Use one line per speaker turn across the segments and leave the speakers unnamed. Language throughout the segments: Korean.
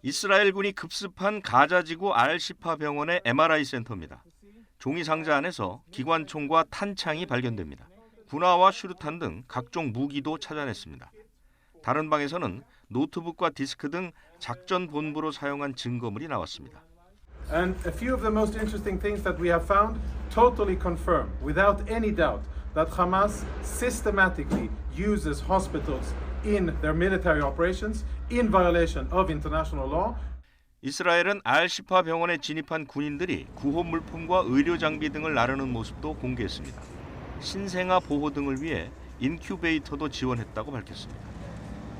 이스라엘군이 급습한 가자지구 알시파 병원의 MRI 센터입니다. 종이 상자 안에서 기관총과 탄창이 발견됩니다. 군화와 슈루탄 등 각종 무기도 찾아냈습니다. 다른 방에서는 노트북과 디스크 등 작전 본부로 사용한 증거물이 나왔습니다.
And a few of the most interesting things that we have found totally confirm, without any doubt, that Hamas systematically uses hospitals in their military operations in violation of international law.
이스라엘은 알시파 병원에 진입한 군인들이 구호 물품과 의료 장비 등을 나르는 모습도 공개했습니다. 신생아 보호 등을 위해 인큐베이터도 지원했다고 밝혔습니다.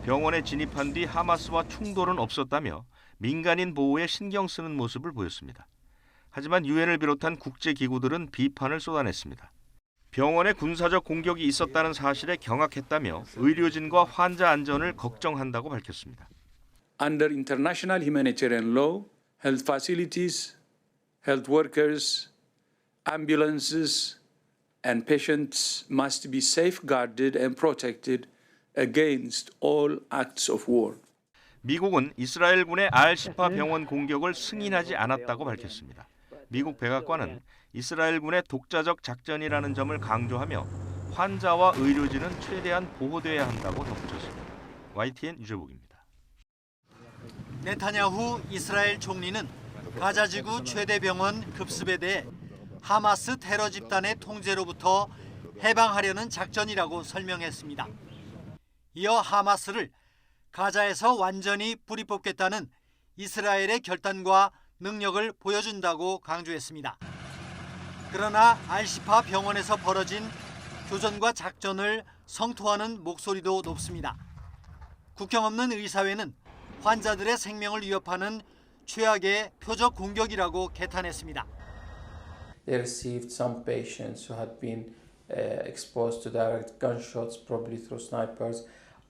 병원에 진입한 뒤 하마스와 충돌은 없었다며 민간인 보호에 신경 쓰는 모습을 보였습니다. 하지만 유엔을 비롯한 국제기구들은 비판을 쏟아냈습니다. 병원에 군사적 공격이 있었다는 사실에 경악했다며 의료진과 환자 안전을 걱정한다고 밝혔습니다.
Under international humanitarian law, health facilities, health workers, ambulances, and patients must be safeguarded and protected against all acts of war.
미국은 이스라엘군의 알시파 병원 공격을 승인하지 않았다고 밝혔습니다. 미국 백악관은 이스라엘군의 독자적 작전이라는 점을 강조하며 환자와 의료진은 최대한 보호돼야 한다고 덧붙였습니다. YTN 유재복입니다.
네타냐후 이스라엘 총리는 가자지구 최대 병원 급습에 대해 하마스 테러 집단의 통제로부터 해방하려는 작전이라고 설명했습니다. 이어 하마스를 가자에서 완전히 뿌리 뽑겠다는 이스라엘의 결단과 능력을 보여준다고 강조했습니다. 그러나 알시파 병원에서 벌어진 교전과 작전을 성토하는 목소리도 높습니다. 국경 없는 의사회는 환자들의 생명을 위협하는 최악의 표적 공격이라고 개탄했습니다.
They received some patients who had been exposed to direct gunshots, probably through snipers.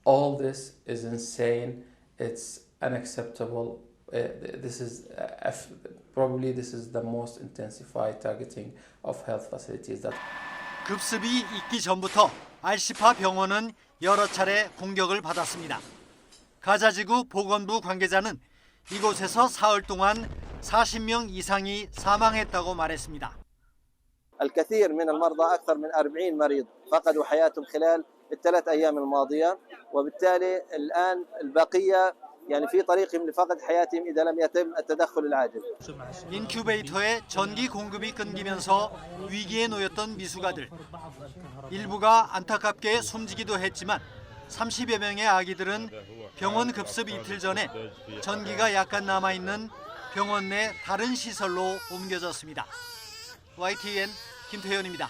All this is insane. It's unacceptable. This is the most intensified targeting of health facilities.
급습이 있기 전부터 알시파 병원은 여러 차례 공격을 받았습니다. 가자지구 보건부 관계자는 이곳에서 사흘 동안 40명 이상이 사망했다고 말했습니다.
الكثير من المرضى أكثر من 40 مريض فقدوا حياتهم خلال الثلاث أيام الماضية وبالتالي الآن البقية يعني في طريقهم لفقد حياتهم إذا لم يتم التدخل العاجل.
인큐베이터의 전기 공급이 끊기면서 위기에 놓였던 미숙아들. 일부가 안타깝게 숨지기도 했지만 30여 명의 아기들은 병원 급습 이틀 전에 전기가 약간 남아있는 병원 내 다른 시설로 옮겨졌습니다. YTN 김태현입니다.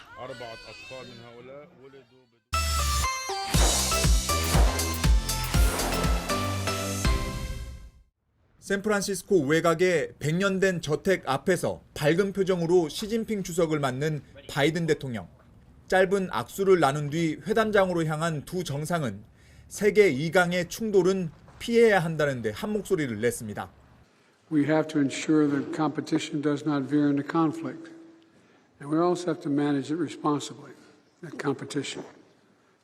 샌프란시스코 외곽의 100년 된 저택 앞에서 밝은 표정으로 시진핑 주석을 맞는 바이든 대통령. 짧은 악수를 나눈 뒤 회담장으로 향한 두 정상은 세계 2강의 충돌은 피해야 한다는 데 한 목소리를 냈습니다.
We have to ensure that competition does not veer into conflict. And we also have to manage it responsibly, that competition.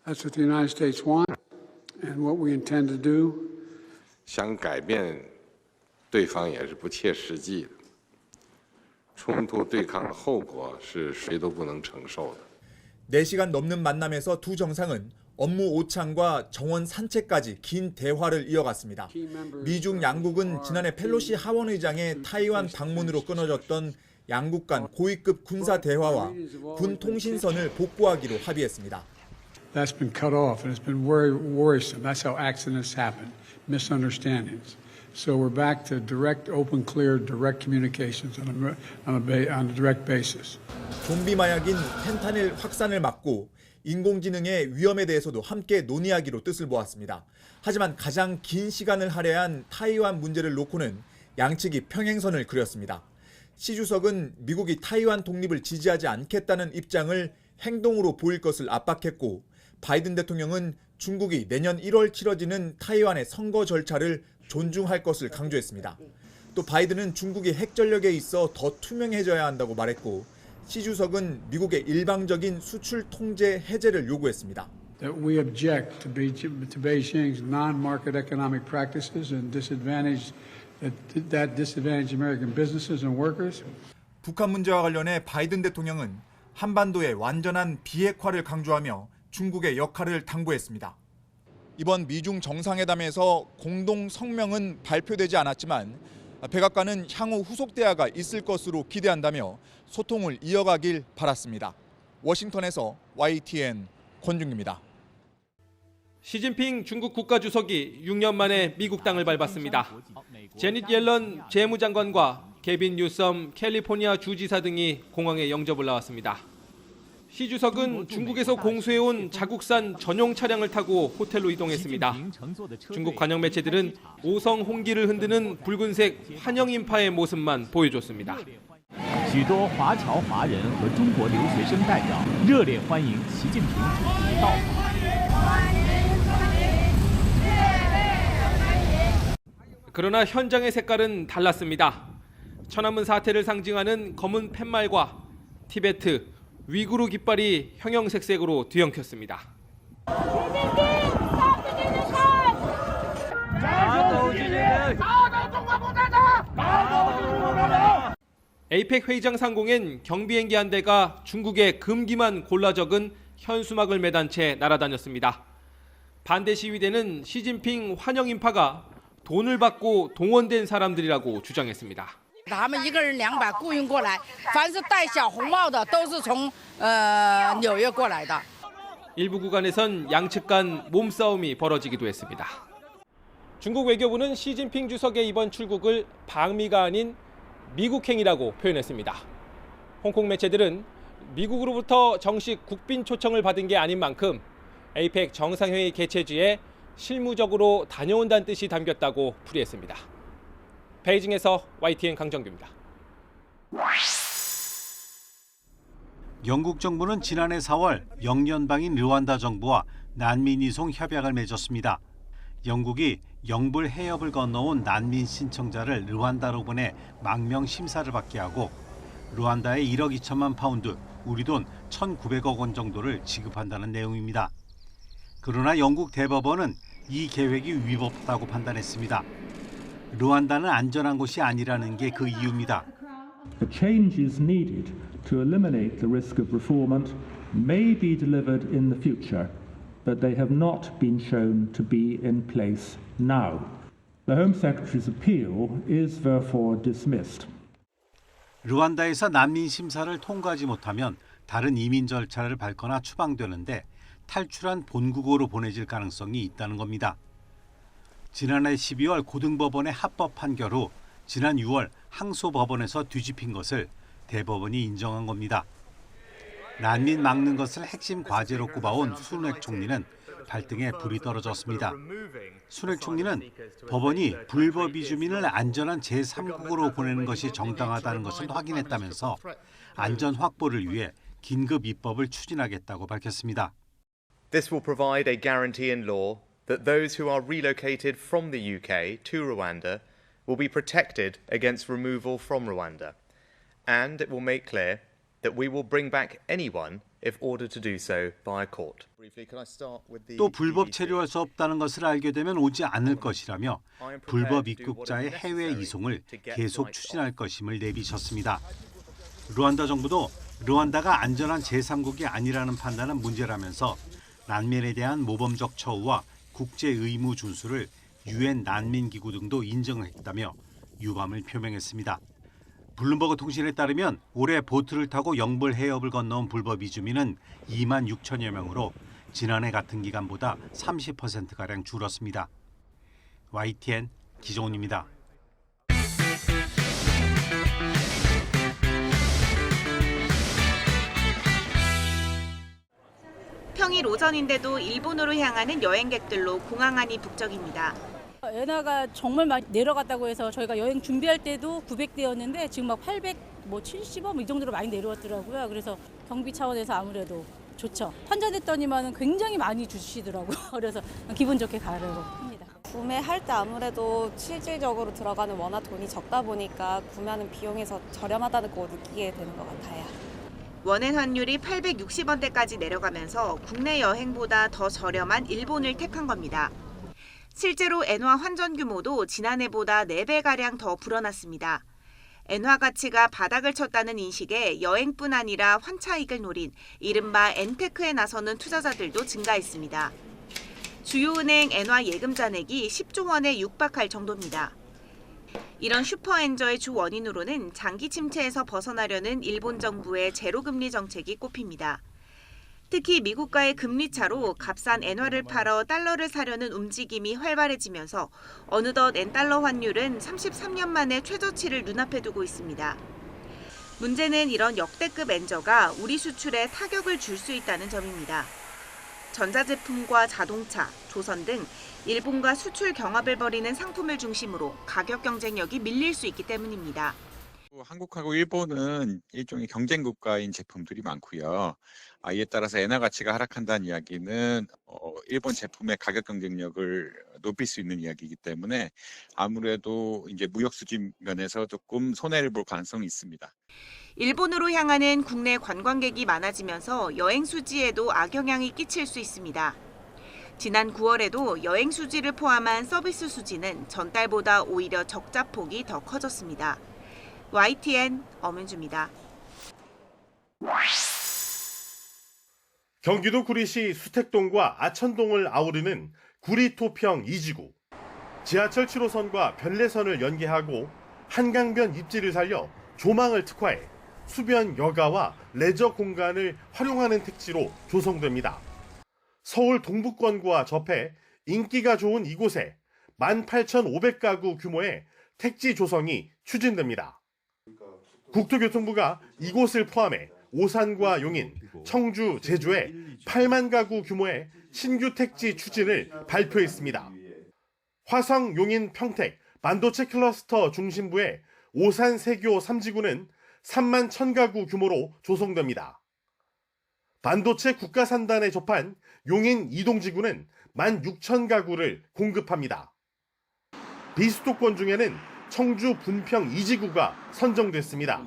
That's what the United States wants and what we intend to do.
想改变对方也是不切实际的。冲突对抗的后果是谁都不能承受的。
4시간 넘는 만남에서 두 정상은 업무 오찬과 정원 산책까지 긴 대화를 이어갔습니다. 미중 양국은 지난해 펠로시 하원의장의 타이완 방문으로 끊어졌던 양국 간 고위급 군사 대화와 군 통신선을 복구하기로 합의했습니다.
That's been cut off and it's been very worrisome. That's how accidents happen, misunderstandings. So we're back to direct, open, clear, direct communications on a direct basis.
좀비 마약인 펜타닐 확산을 막고 인공지능의 위험에 대해서도 함께 논의하기로 뜻을 모았습니다. 하지만 가장 긴 시간을 할애한 타이완 문제를 놓고는 양측이 평행선을 그렸습니다. 시 주석은 미국이 타이완 독립을 지지하지 않겠다는 입장을 행동으로 보일 것을 압박했고, 바이든 대통령은 중국이 내년 1월 치러지는 타이완의 선거 절차를 존중할 것을 강조했습니다. 또 바이든은 중국이 핵 전력에 있어 더 투명해져야 한다고 말했고, 시 주석은 미국의 일방적인 수출 통제 해제를 요구했습니다.
That we object to Beijing's non-market economic practices and disadvantage that disadvantage American businesses and workers.
북한 문제와 관련해 바이든 대통령은 한반도의 완전한 비핵화를 강조하며 중국의 역할을 당부했습니다. 이번 미중 정상회담에서 공동 성명은 발표되지 않았지만 백악관은 향후 후속 대화가 있을 것으로 기대한다며 소통을 이어가길 바랐습니다. 워싱턴에서 YTN 권중기입니다.
시진핑 중국 국가주석이 6년 만에 미국 땅을 밟았습니다. 제닛 옐런 재무장관과 게빈 뉴섬 캘리포니아 주지사 등이 공항에 영접을 나왔습니다. 시 주석은 중국에서 공수해온 자국산 전용 차량을 타고 호텔로 이동했습니다. 중국 관영 매체들은 오성 홍기를 흔드는 붉은색 환영 인파의 모습만 보여줬습니다.
许多华侨华人和中国留学生代表热烈欢迎习近平主席到访。
그러나 현장의 색깔은 달랐습니다. 천안문 사태를 상징하는 검은 팻말과 티베트, 위구르 깃발이 형형색색으로 뒤엉켰습니다. 에이펙 회의장 상공엔 경비행기 한 대가 중국의 금기만 골라 적은 현수막을 매단 채 날아다녔습니다. 반대 시위대는 시진핑 환영 인파가 돈을 받고 동원된 사람들이라고 주장했습니다.
他们一个人200雇佣过来，凡是戴小红帽的都是从纽约过来的。
일부 구간에선 양측 간 몸싸움이 벌어지기도 했습니다. 중국 외교부는 시진핑 주석의 이번 출국을 방미가 아닌 미국행이라고 표현했습니다. 홍콩 매체들은 미국으로부터 정식 국빈 초청을 받은 게 아닌 만큼 에이펙 정상회의 개최지에 실무적으로 다녀온다는 뜻이 담겼다고 풀이했습니다. 베이징에서 YTN 강정규입니다.
영국 정부는 지난해 4월 영연방인 르완다 정부와 난민 이송 협약을 맺었습니다. 영국이 영불 해협을 건너온 난민 신청자를 르완다로 보내 망명 심사를 받게 하고 르완다에 1억 2천만 파운드, 우리 돈 1,900억 원 정도를 지급한다는 내용입니다. 그러나 영국 대법원은 이 계획이 위법하다고 판단했습니다. 르완다는 안전한 곳이 아니라는 게 그 이유입니다.
The changes needed to eliminate the risk of refoulement may be delivered in the future, but they have not been shown to be in place now. The Home Secretary's appeal is therefore dismissed.
르완다에서 난민 심사를 통과하지 못하면 다른 이민 절차를 밟거나 추방되는데 탈출한 본국으로 보내질 가능성이 있다는 겁니다. 지난해 12월 고등법원의 합법 판결 후 지난 6월 항소법원에서 뒤집힌 것을 대법원이 인정한 겁니다. 난민 막는 것을 핵심 과제로 꼽아온 순핵 총리는 발등에 불이 떨어졌습니다. 순핵 총리는 법원이 불법 이주민을 안전한 제3국으로 보내는 것이 정당하다는 것을 확인했다면서 안전 확보를 위해 긴급 입법을 추진하겠다고 밝혔습니다.
This will provide a guarantee in law that those who are relocated from the UK to Rwanda will be protected against removal from Rwanda, and it will make clear that we will bring back anyone if ordered to do so by a court.
또 불법 체류할 수 없다는 것을 알게 되면 오지 않을 것이라며 불법 입국자의 해외 이송을 계속 추진할 것임을 내비쳤습니다. 르완다 정부도 르완다가 안전한 제3국이 아니라는 판단은 문제라면서 난민에 대한 모범적 처우와 국제 의무 준수를 유엔 난민기구 등도 인정했다며 유감을 표명했습니다. 블룸버그 통신에 따르면 올해 보트를 타고 영불 해협을 건너온 불법 이주민은 2만 6천여 명으로 지난해 같은 기간보다 30%가량 줄었습니다. YTN 기종훈입니다.
평일 오전인데도 일본으로 향하는 여행객들로 공항 안이 북적입니다.
엔화가 정말 많이 내려갔다고 해서 저희가 여행 준비할 때도 900대였는데 지금 막 870원 이 정도로 많이 내려왔더라고요. 그래서 경비 차원에서 아무래도 좋죠. 환전했더니만 굉장히 많이 주시더라고요. 그래서 기분 좋게 가려고 합니다.
구매할 때 아무래도 실질적으로 들어가는 원화 돈이 적다 보니까 구매하는 비용에서 저렴하다는 거 느끼게 되는 것 같아요.
원엔 환율이 860원대까지 내려가면서 국내 여행보다 더 저렴한 일본을 택한 겁니다. 실제로 엔화 환전 규모도 지난해보다 4배가량 더 불어났습니다. 엔화 가치가 바닥을 쳤다는 인식에 여행뿐 아니라 환차익을 노린 이른바 엔테크에 나서는 투자자들도 증가했습니다. 주요 은행 엔화 예금 잔액이 10조 원에 육박할 정도입니다. 이런 슈퍼엔저의 주 원인으로는 장기 침체에서 벗어나려는 일본 정부의 제로금리 정책이 꼽힙니다. 특히 미국과의 금리 차로 값싼 엔화를 팔아 달러를 사려는 움직임이 활발해지면서 어느덧 엔달러 환율은 33년 만에 최저치를 눈앞에 두고 있습니다. 문제는 이런 역대급 엔저가 우리 수출에 타격을 줄 수 있다는 점입니다. 전자제품과 자동차, 조선 등 일본과 수출 경합을 벌이는 상품을 중심으로 가격 경쟁력이 밀릴 수 있기 때문입니다.
한국하고 일본은 일종의 경쟁 국가인 제품들이 많고요. 이에 따라서 엔화 가치가 하락한다는 이야기는 일본 제품의 가격 경쟁력을 높일 수 있는 이야기이기 때문에 아무래도 이제 무역 수지 면에서 조금 손해를 볼 가능성이 있습니다.
일본으로 향하는 국내 관광객이 많아지면서 여행 수지에도 악영향이 끼칠 수 있습니다. 지난 9월에도 여행 수지를 포함한 서비스 수지는 전달보다 오히려 적자 폭이 더 커졌습니다. YTN 엄은주입니다.
경기도 구리시 수택동과 아천동을 아우르는 구리토평 2지구. 지하철 7호선과 별내선을 연계하고 한강변 입지를 살려 조망을 특화해 수변 여가와 레저 공간을 활용하는 택지로 조성됩니다. 서울 동북권과 접해 인기가 좋은 이곳에 18,500가구 규모의 택지 조성이 추진됩니다. 국토교통부가 이곳을 포함해 오산과 용인, 청주, 제주에 8만 가구 규모의 신규 택지 추진을 발표했습니다. 화성, 용인, 평택, 반도체 클러스터 중심부의 오산, 세교 3지구는 3만 1,000가구 규모로 조성됩니다. 반도체 국가산단에 접한 용인 이동지구는 16,000가구를 공급합니다. 비수도권 중에는 청주 분평 2지구가 선정됐습니다.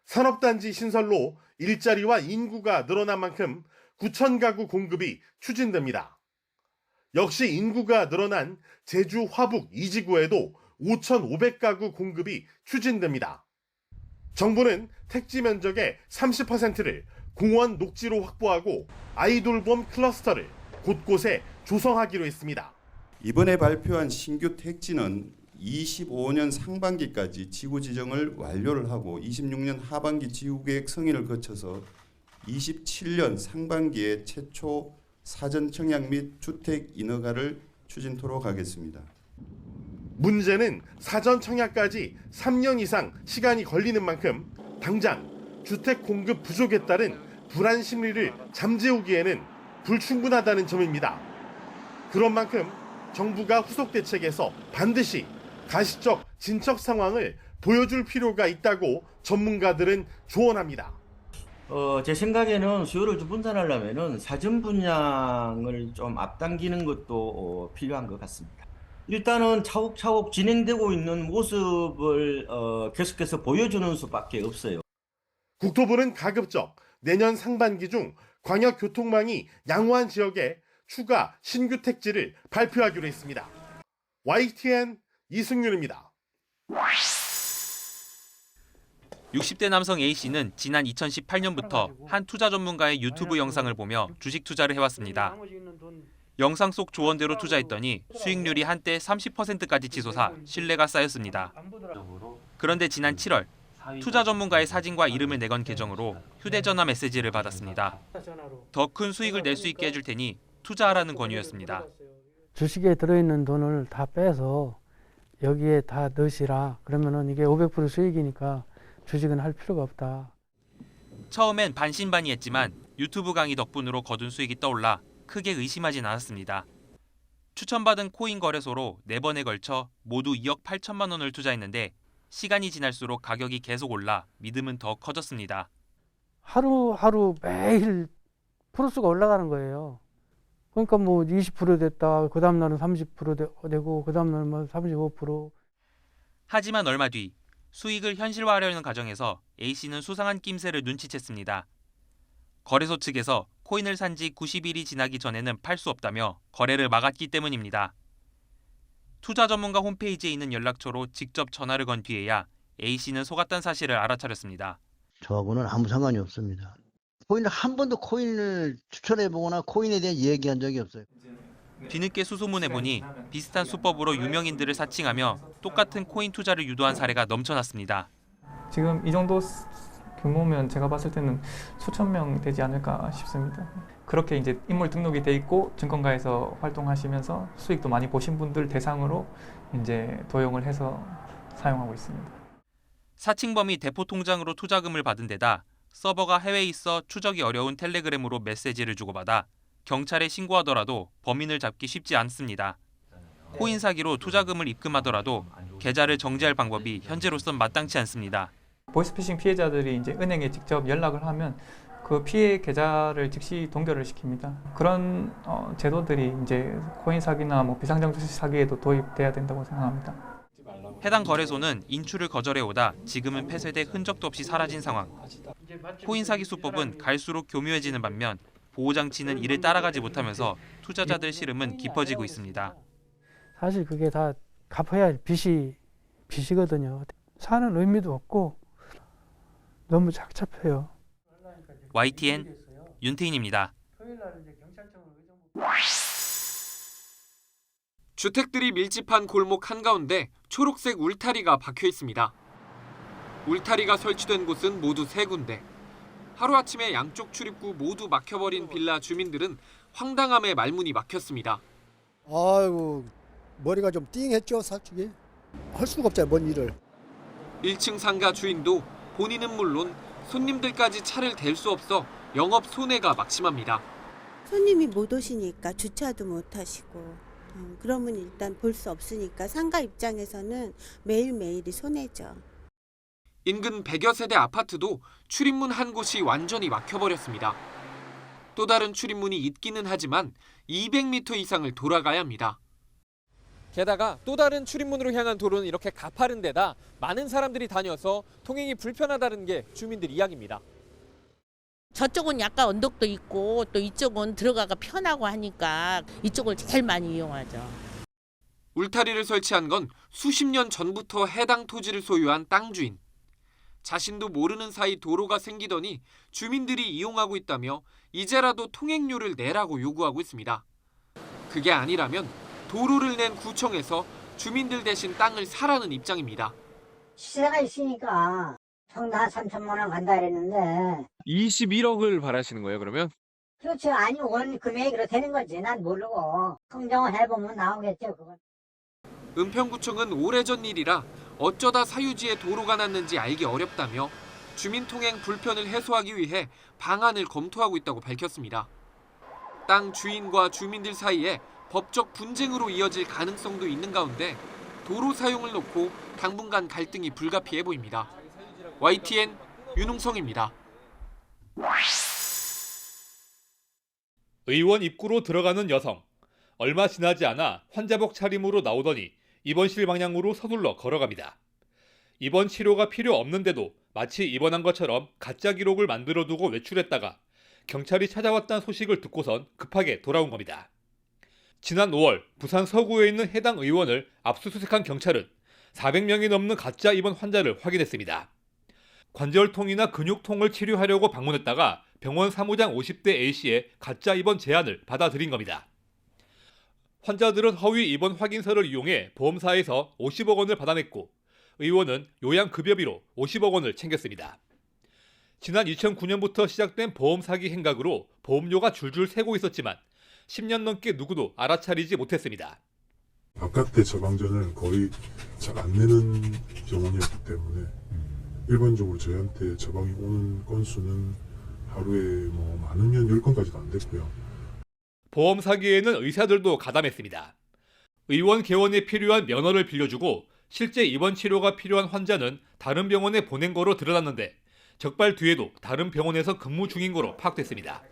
산업단지 신설로 일자리와 인구가 늘어난 만큼 9,000가구 공급이 추진됩니다. 역시 인구가 늘어난 제주 화북 2지구에도 5,500가구 공급이 추진됩니다. 정부는 택지 면적의 30%를 공원 녹지로 확보하고 아이돌봄 클러스터를 곳곳에 조성하기로 했습니다.
이번에 발표한 신규 택지는 25년 상반기까지 지구 지정을 완료를 하고 26년 하반기 지구계획 승인을 거쳐서 27년 상반기에 최초 사전 청약 및 주택 인허가를 추진토록 하겠습니다.
문제는 사전 청약까지 3년 이상 시간이 걸리는 만큼 당장 주택 공급 부족에 따른 불안 심리를 잠재우기에는 불충분하다는 점입니다. 그런 만큼 정부가 후속 대책에서 반드시 가시적 진척 상황을 보여줄 필요가 있다고 전문가들은 조언합니다.
제 생각에는 수요를 좀 분산하려면은 사전 분양을 좀 앞당기는 것도 필요한 것 같습니다. 일단은 차곡차곡 진행되고 있는 모습을 계속해서 보여주는 수밖에 없어요.
국토부는 가급적 내년 상반기 중 광역 교통망이 양호한 지역에 추가 신규 택지를 발표하기로 했습니다. YTN 이승윤입니다.
60대 남성 A씨는 지난 2018년부터 한 투자 전문가의 유튜브 영상을 보며 주식 투자를 해왔습니다. 영상 속 조언대로 투자했더니 수익률이 한때 30%까지 치솟아 신뢰가 쌓였습니다. 그런데 지난 7월 투자 전문가의 사진과 이름을 내건 계정으로 휴대전화 메시지를 받았습니다. 더 큰 수익을 낼 수 있게 해줄 테니 투자하라는 권유였습니다.
주식에 들어있는 돈을 다 빼서 여기에 다 넣으시라. 그러면은 이게 500% 수익이니까 주식은 할 필요가 없다.
처음엔 반신반의했지만 유튜브 강의 덕분으로 거둔 수익이 떠올라 크게 의심하진 않았습니다. 추천받은 코인 거래소로 4번에 걸쳐 모두 2억 8천만 원을 투자했는데 시간이 지날수록 가격이 계속 올라 믿음은 더 커졌습니다.
하루하루 매일 프로수가 올라가는 거예요. 그러니까 뭐 20% 됐다. 그 다음 날은 30% 되고 그 다음 날은 뭐 35%.
하지만 얼마 뒤 수익을 현실화하려는 과정에서 A씨는 수상한 낌새를 눈치챘습니다. 거래소 측에서 코인을 산 지 90일이 지나기 전에는 팔 수 없다며 거래를 막았기 때문입니다. 투자 전문가 홈페이지에 있는 연락처로 직접 전화를 건 뒤에야 A씨는 속았다는 사실을 알아차렸습니다.
저하고는 아무 상관이 없습니다. 코인을 한 번도 코인을 추천해보거나 코인에 대한 얘기한 적이 없어요.
뒤늦게 수소문해보니 비슷한 수법으로 유명인들을 사칭하며 똑같은 코인 투자를 유도한 사례가 넘쳐났습니다.
지금 이 정도 규모면 제가 봤을 때는 수천 명 되지 않을까 싶습니다. 그렇게 이제 인물 등록이 돼 있고 증권가에서 활동하시면서 수익도 많이 보신 분들 대상으로 이제 도용을 해서 사용하고 있습니다.
사칭범이 대포 통장으로 투자금을 받은 데다 서버가 해외에 있어 추적이 어려운 텔레그램으로 메시지를 주고받아 경찰에 신고하더라도 범인을 잡기 쉽지 않습니다. 코인 사기로 투자금을 입금하더라도 계좌를 정지할 방법이 현재로선 마땅치 않습니다.
보이스피싱 피해자들이 이제 은행에 직접 연락을 하면 그 피해 계좌를 즉시 동결을 시킵니다. 그런 제도들이 이제 코인 사기나 뭐 비상장주식 사기에도 도입돼야 된다고 생각합니다.
해당 거래소는 인출을 거절해오다 지금은 폐쇄돼 흔적도 없이 사라진 상황. 코인 사기 수법은 갈수록 교묘해지는 반면 보호장치는 이를 따라가지 못하면서 투자자들 시름은 깊어지고 있습니다.
사실 그게 다 갚아야 할 빚이거든요. 사는 의미도 없고 너무 착잡해요.
YTN 윤태인입니다.
주택들이 밀집한 골목 한가운데 초록색 울타리가 박혀 있습니다. 울타리가 설치된 곳은 모두 3군데. 하루아침에 양쪽 출입구 모두 막혀버린 빌라 주민들은 황당함에 말문이 막혔습니다.
아이고, 머리가 좀 띵했죠, 솔직히. 할 수가 없잖아요, 뭔 일을.
1층 상가 주인도 본인은 물론 손님들까지 차를 댈 수 없어 영업 손해가 막심합니다.
손님이 못 오시니까 주차도 못 하시고 그러면 일단 볼 수 없으니까 상가 입장에서는 매일매일이 손해죠.
인근 100여 세대 아파트도 출입문 한 곳이 완전히 막혀버렸습니다. 또 다른 출입문이 있기는 하지만 200m 이상을 돌아가야 합니다.
게다가 또 다른 출입문으로 향한 도로는 이렇게 가파른 데다 많은 사람들이 다녀서 통행이 불편하다는 게 주민들 이야기입니다.
저쪽은 약간 언덕도 있고 또 이쪽은 들어가가 편하고 하니까 이쪽을 제일 많이 이용하죠.
울타리를 설치한 건 수십 년 전부터 해당 토지를 소유한 땅 주인. 자신도 모르는 사이 도로가 생기더니 주민들이 이용하고 있다며 이제라도 통행료를 내라고 요구하고 있습니다. 그게 아니라면 도로를 낸 구청에서 주민들 대신 땅을 사라는 입장입니다.
시세가 있으니까 평당 3천만 원 간다 그랬는데
21억을 바라시는 거예요, 그러면?
그렇죠. 아니 원 금액이 그렇게 되는 거지. 난 모르고 흥정을 해보면 나오겠죠. 그건.
은평구청은 오래전 일이라 어쩌다 사유지에 도로가 났는지 알기 어렵다며 주민통행 불편을 해소하기 위해 방안을 검토하고 있다고 밝혔습니다. 땅 주인과 주민들 사이에 법적 분쟁으로 이어질 가능성도 있는 가운데 도로 사용을 놓고 당분간 갈등이 불가피해 보입니다. YTN 윤웅성입니다.
의원 입구로 들어가는 여성. 얼마 지나지 않아 환자복 차림으로 나오더니 입원실 방향으로 서둘러 걸어갑니다. 입원 치료가 필요 없는데도 마치 입원한 것처럼 가짜 기록을 만들어두고 외출했다가 경찰이 찾아왔다는 소식을 듣고선 급하게 돌아온 겁니다. 지난 5월 부산 서구에 있는 해당 의원을 압수수색한 경찰은 400명이 넘는 가짜 입원 환자를 확인했습니다. 관절통이나 근육통을 치료하려고 방문했다가 병원 사무장 50대 A씨의 가짜 입원 제안을 받아들인 겁니다. 환자들은 허위 입원 확인서를 이용해 보험사에서 50억 원을 받아냈고 의원은 요양급여비로 50억 원을 챙겼습니다. 지난 2009년부터 시작된 보험 사기 행각으로 보험료가 줄줄 새고 있었지만 10년 넘게 누구도 알아차리지 못했습니다.
바깥의 처방전을 거의 잘 안 내는 병원이었기 때문에 일반적으로 저희한테 처방이 오는 건수는 하루에 많으면 10건까지도 안 됐고요.
보험 사기에는 의사들도 가담했습니다. 의원 개원에 필요한 면허를 빌려주고 실제 입원 치료가 필요한 환자는 다른 병원에 보낸 거로 드러났는데 적발 뒤에도 다른 병원에서 근무 중인 거로 파악됐습니다.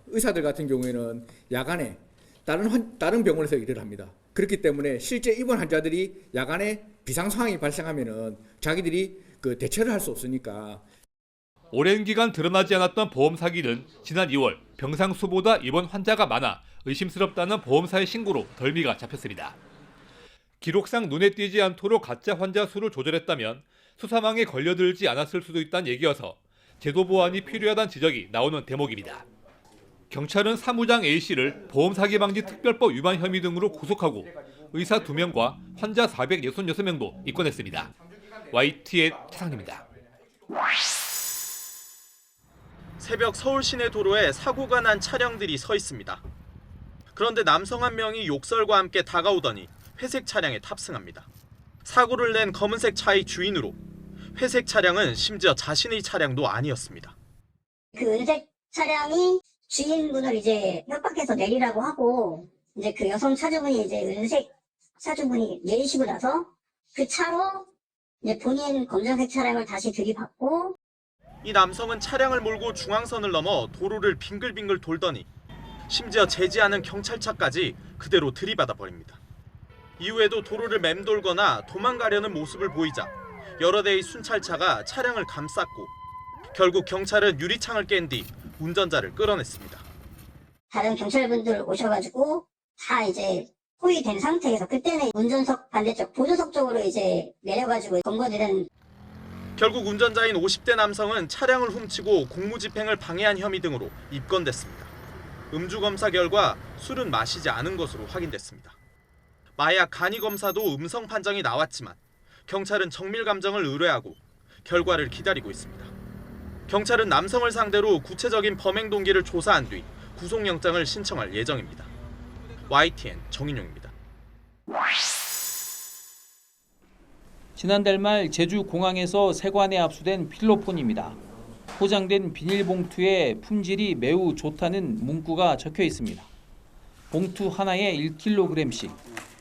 의사들 같은 경우에는 야간에 다른 병원에서 일을 합니다. 그렇기 때문에 실제 입원 환자들이 야간에 비상 상황이 발생하면은 자기들이 대처를 할 수 없으니까.
오랜 기간 드러나지 않았던 보험 사기는 지난 2월 병상수보다 입원 환자가 많아 의심스럽다는 보험사의 신고로 덜미가 잡혔습니다. 기록상 눈에 띄지 않도록 가짜 환자 수를 조절했다면 수사망에 걸려들지 않았을 수도 있다는 얘기여서 제도 보완이 필요하다는 지적이 나오는 대목입니다. 경찰은 사무장 A씨를 보험사기방지 특별법 위반 혐의 등으로 구속하고 의사 2명과 환자 466명도 입건했습니다. YTN 최상입니다.
새벽 서울 시내 도로에 사고가 난 차량들이 서 있습니다. 그런데 남성 한 명이 욕설과 함께 다가오더니 회색 차량에 탑승합니다. 사고를 낸 검은색 차의 주인으로 회색 차량은 심지어 자신의 차량도 아니었습니다.
그 은색 차량이 주인분을 이제 협박해서 내리라고 하고 이제 그 여성 차주분이 이제 은색 차주분이 내리시고 나서 그 차로 이제 본인 검정색 차량을 다시 들이받고
이 남성은 차량을 몰고 중앙선을 넘어 도로를 빙글빙글 돌더니 심지어 제지하는 경찰차까지 그대로 들이받아 버립니다. 이후에도 도로를 맴돌거나 도망가려는 모습을 보이자 여러 대의 순찰차가 차량을 감쌌고 결국 경찰은 유리창을 깬 뒤 운전자를 끌어냈습니다.
다른 경찰분들 오셔가지고 다 이제 포위된 상태에서 그때는 운전석 반대쪽 보조석 쪽으로 이제 내려가지고 검거되는.
결국 운전자인 50대 남성은 차량을 훔치고 공무집행을 방해한 혐의 등으로 입건됐습니다. 음주 검사 결과 술은 마시지 않은 것으로 확인됐습니다. 마약 간이 검사도 음성 판정이 나왔지만 경찰은 정밀 감정을 의뢰하고 결과를 기다리고 있습니다. 경찰은 남성을 상대로 구체적인 범행 동기를 조사한 뒤 구속영장을 신청할 예정입니다. YTN 정인용입니다.
지난달 말 제주 공항에서 세관에 압수된 필로폰입니다. 포장된 비닐봉투에 품질이 매우 좋다는 문구가 적혀 있습니다. 봉투 하나에 1kg씩,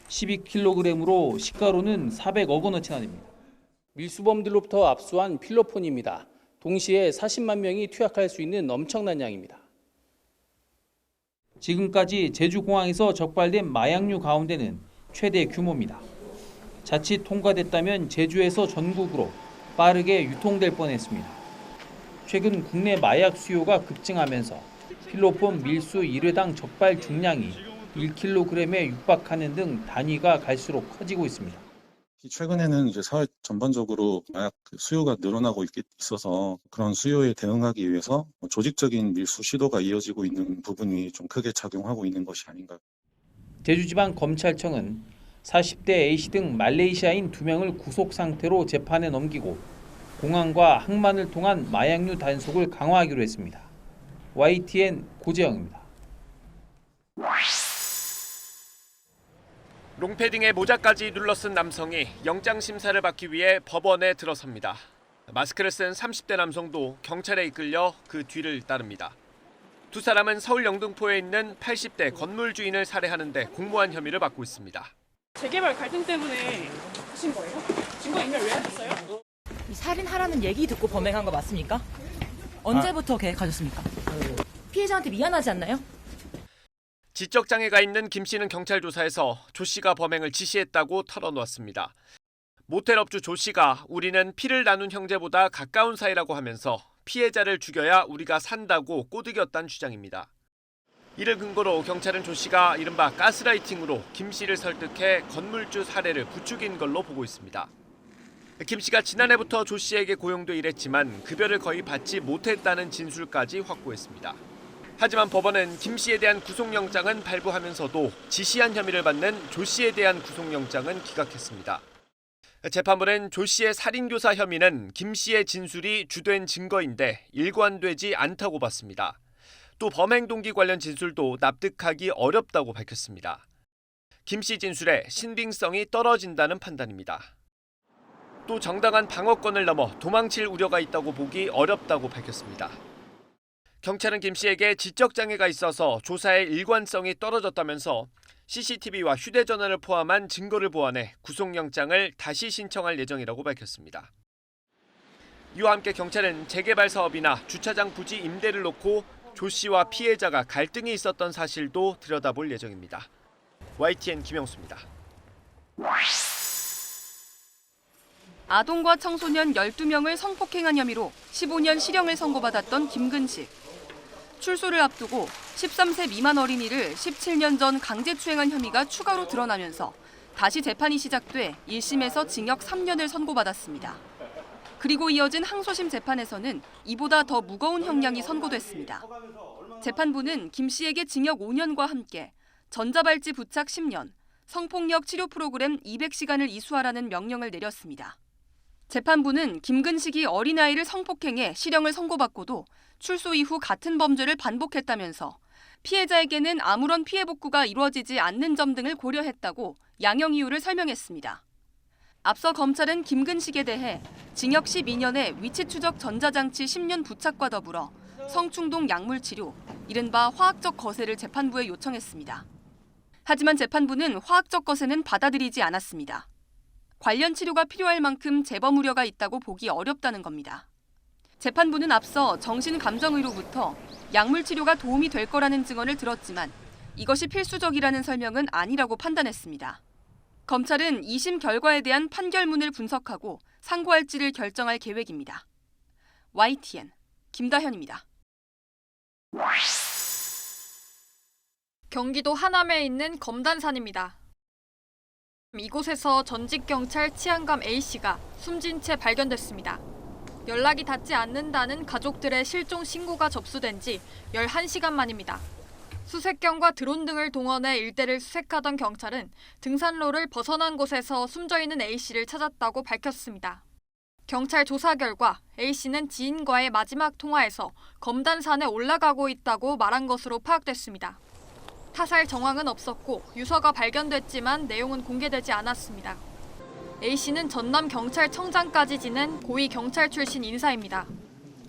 12kg으로 시가로는 400억 원어치나 됩니다. 밀수범들로부터 압수한 필로폰입니다. 동시에 40만 명이 투약할 수 있는 엄청난 양입니다. 지금까지 제주공항에서 적발된 마약류 가운데는 최대 규모입니다. 자칫 통과됐다면 제주에서 전국으로 빠르게 유통될 뻔했습니다. 최근 국내 마약 수요가 급증하면서 필로폰 밀수 1회당 적발 중량이 1kg에 육박하는 등 단위가 갈수록 커지고 있습니다.
최근에는 이제 사회 전반적으로 마약 수요가 늘어나고 있어서 그런 수요에 대응하기 위해서 조직적인 밀수 시도가 이어지고 있는 부분이 좀 크게 작용하고 있는 것이 아닌가.
제주지방검찰청은 40대 A씨 등 말레이시아인 2명을 구속 상태로 재판에 넘기고 공항과 항만을 통한 마약류 단속을 강화하기로 했습니다. YTN 고재영입니다.
롱패딩에 모자까지 눌러쓴 남성이 영장 심사를 받기 위해 법원에 들어섭니다. 마스크를 쓴 30대 남성도 경찰에 이끌려 그 뒤를 따릅니다. 두 사람은 서울 영등포에 있는 80대 건물 주인을 살해하는 데 공모한 혐의를 받고 있습니다.
재개발 갈등 때문에 하신 거예요? 증거인멸 왜 하셨어요?
살인하라는 얘기 듣고 범행한 거 맞습니까? 언제부터 계획하셨습니까? 피해자한테 미안하지 않나요?
지적장애가 있는 김 씨는 경찰 조사에서 조 씨가 범행을 지시했다고 털어놓았습니다. 모텔업주 조 씨가 우리는 피를 나눈 형제보다 가까운 사이라고 하면서 피해자를 죽여야 우리가 산다고 꼬드겼다는 주장입니다. 이를 근거로 경찰은 조 씨가 이른바 가스라이팅으로 김 씨를 설득해 건물주 살해를 부추긴 걸로 보고 있습니다. 김 씨가 지난해부터 조 씨에게 고용돼 일했지만 급여를 거의 받지 못했다는 진술까지 확보했습니다. 하지만 법원은 김 씨에 대한 구속영장은 발부하면서도 지시한 혐의를 받는 조 씨에 대한 구속영장은 기각했습니다. 재판부는 조 씨의 살인교사 혐의는 김 씨의 진술이 주된 증거인데 일관되지 않다고 봤습니다. 또 범행 동기 관련 진술도 납득하기 어렵다고 밝혔습니다. 김 씨 진술에 신빙성이 떨어진다는 판단입니다. 또 정당한 방어권을 넘어 도망칠 우려가 있다고 보기 어렵다고 밝혔습니다. 경찰은 김 씨에게 지적장애가 있어서 조사의 일관성이 떨어졌다면서 CCTV와 휴대전화를 포함한 증거를 보완해 구속영장을 다시 신청할 예정이라고 밝혔습니다. 이와 함께 경찰은 재개발 사업이나 주차장 부지 임대를 놓고 조 씨와 피해자가 갈등이 있었던 사실도 들여다볼 예정입니다. YTN 김영수입니다.
아동과 청소년 12명을 성폭행한 혐의로 15년 실형을 선고받았던 김근식. 출소를 앞두고 13세 미만 어린이를 17년 전 강제추행한 혐의가 추가로 드러나면서 다시 재판이 시작돼 1심에서 징역 3년을 선고받았습니다. 그리고 이어진 항소심 재판에서는 이보다 더 무거운 형량이 선고됐습니다. 재판부는 김 씨에게 징역 5년과 함께 전자발찌 부착 10년, 성폭력 치료 프로그램 200시간을 이수하라는 명령을 내렸습니다. 재판부는 김근식이 어린아이를 성폭행해 실형을 선고받고도 출소 이후 같은 범죄를 반복했다면서 피해자에게는 아무런 피해 복구가 이루어지지 않는 점 등을 고려했다고 양형 이유를 설명했습니다. 앞서 검찰은 김근식에 대해 징역 12년에 위치 추적 전자장치 10년 부착과 더불어 성충동 약물치료, 이른바 화학적 거세를 재판부에 요청했습니다. 하지만 재판부는 화학적 거세는 받아들이지 않았습니다. 관련 치료가 필요할 만큼 재범 우려가 있다고 보기 어렵다는 겁니다. 재판부는 앞서 정신감정의로부터 약물 치료가 도움이 될 거라는 증언을 들었지만 이것이 필수적이라는 설명은 아니라고 판단했습니다. 검찰은 2심 결과에 대한 판결문을 분석하고 상고할지를 결정할 계획입니다. YTN 김다현입니다.
경기도 하남에 있는 검단산입니다. 이곳에서 전직 경찰 치안감 A씨가 숨진 채 발견됐습니다. 연락이 닿지 않는다는 가족들의 실종 신고가 접수된 지 11시간 만입니다. 수색경과 드론 등을 동원해 일대를 수색하던 경찰은 등산로를 벗어난 곳에서 숨져 있는 A씨를 찾았다고 밝혔습니다. 경찰 조사 결과 A씨는 지인과의 마지막 통화에서 검단산에 올라가고 있다고 말한 것으로 파악됐습니다. 타살 정황은 없었고 유서가 발견됐지만 내용은 공개되지 않았습니다. A씨는 전남경찰청장까지 지낸 고위 경찰 출신 인사입니다.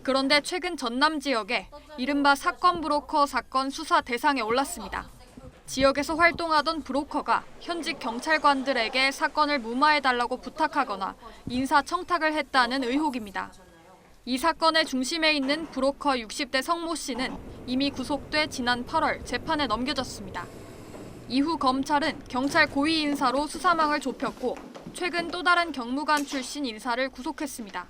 그런데 최근 전남 지역에 이른바 사건 브로커 사건 수사 대상에 올랐습니다. 지역에서 활동하던 브로커가 현직 경찰관들에게 사건을 무마해달라고 부탁하거나 인사 청탁을 했다는 의혹입니다. 이 사건의 중심에 있는 브로커 60대 성모 씨는 이미 구속돼 지난 8월 재판에 넘겨졌습니다. 이후 검찰은 경찰 고위 인사로 수사망을 좁혔고 최근 또 다른 경무관 출신 인사를 구속했습니다.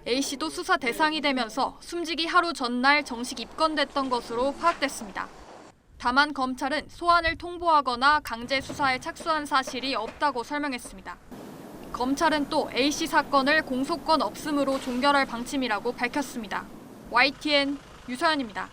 A씨도 수사 대상이 되면서 숨지기 하루 전날 정식 입건됐던 것으로 파악됐습니다. 다만 검찰은 소환을 통보하거나 강제 수사에 착수한 사실이 없다고 설명했습니다. 검찰은 또 A씨 사건을 공소권 없음으로 종결할 방침이라고 밝혔습니다. YTN 유서연입니다.